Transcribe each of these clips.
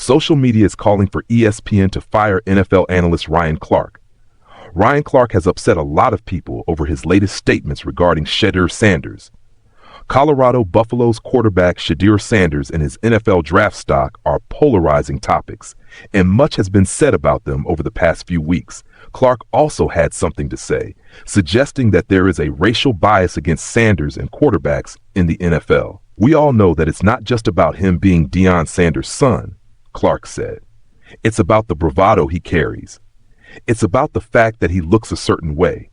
Social media is calling for ESPN to fire NFL analyst Ryan Clark. Ryan Clark has upset a lot of people over his latest statements regarding Shedeur Sanders. Colorado Buffalo's quarterback Shedeur Sanders and his NFL draft stock are polarizing topics, and much has been said about them over the past few weeks. Clark also had something to say, suggesting that there is a racial bias against Sanders and quarterbacks in the NFL. "We all know that it's not just about him being Deion Sanders' son," Clark said. "It's about the bravado he carries. It's about the fact that he looks a certain way.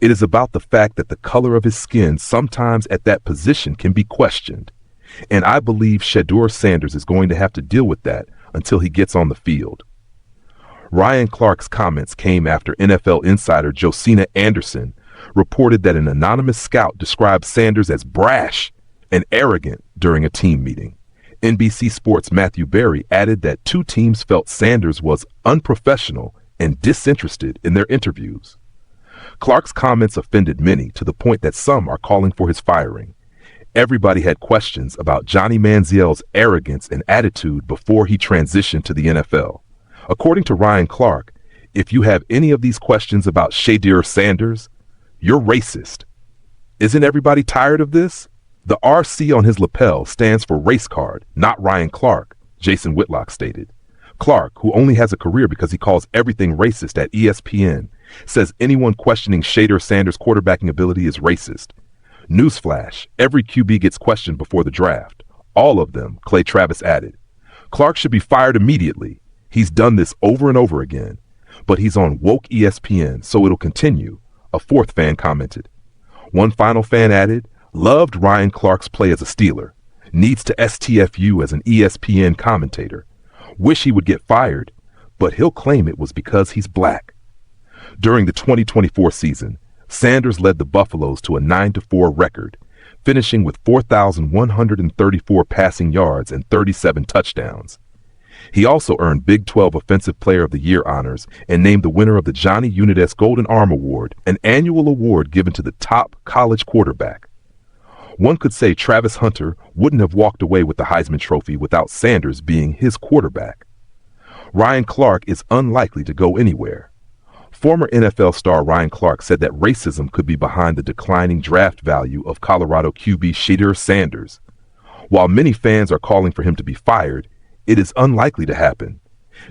It is about the fact that the color of his skin sometimes at that position can be questioned. And I believe Shedeur Sanders is going to have to deal with that until he gets on the field." Ryan Clark's comments came after NFL insider Josina Anderson reported that an anonymous scout described Sanders as brash and arrogant during a team meeting. NBC Sports' Matthew Berry added that two teams felt Sanders was unprofessional and disinterested in their interviews. Clark's comments offended many to the point that some are calling for his firing. Everybody had questions about Johnny Manziel's arrogance and attitude before he transitioned to the NFL. According to Ryan Clark, if you have any of these questions about Shedeur Sanders, you're racist. Isn't everybody tired of this? The RC on his lapel stands for race card, not Ryan Clark, Jason Whitlock stated. Clark, who only has a career because he calls everything racist at ESPN, says anyone questioning Shedeur Sanders' quarterbacking ability is racist. Newsflash, every QB gets questioned before the draft. All of them, Clay Travis added. Clark should be fired immediately. He's done this over and over again. But he's on woke ESPN, so it'll continue, a fourth fan commented. One final fan added, loved Ryan Clark's play as a Steeler. Needs to STFU as an ESPN commentator. Wish he would get fired, but he'll claim it was because he's black. During the 2024 season, Sanders led the Buffaloes to a 9-4 record, finishing with 4,134 passing yards and 37 touchdowns. He also earned Big 12 Offensive Player of the Year honors and named the winner of the Johnny Unitas Golden Arm Award, an annual award given to the top college quarterback. One could say Travis Hunter wouldn't have walked away with the Heisman Trophy without Sanders being his quarterback. Ryan Clark is unlikely to go anywhere. Former NFL star Ryan Clark said that racism could be behind the declining draft value of Colorado QB Shedeur Sanders. While many fans are calling for him to be fired, it is unlikely to happen.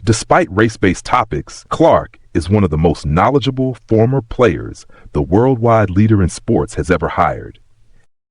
Despite race-based topics, Clark is one of the most knowledgeable former players the worldwide leader in sports has ever hired.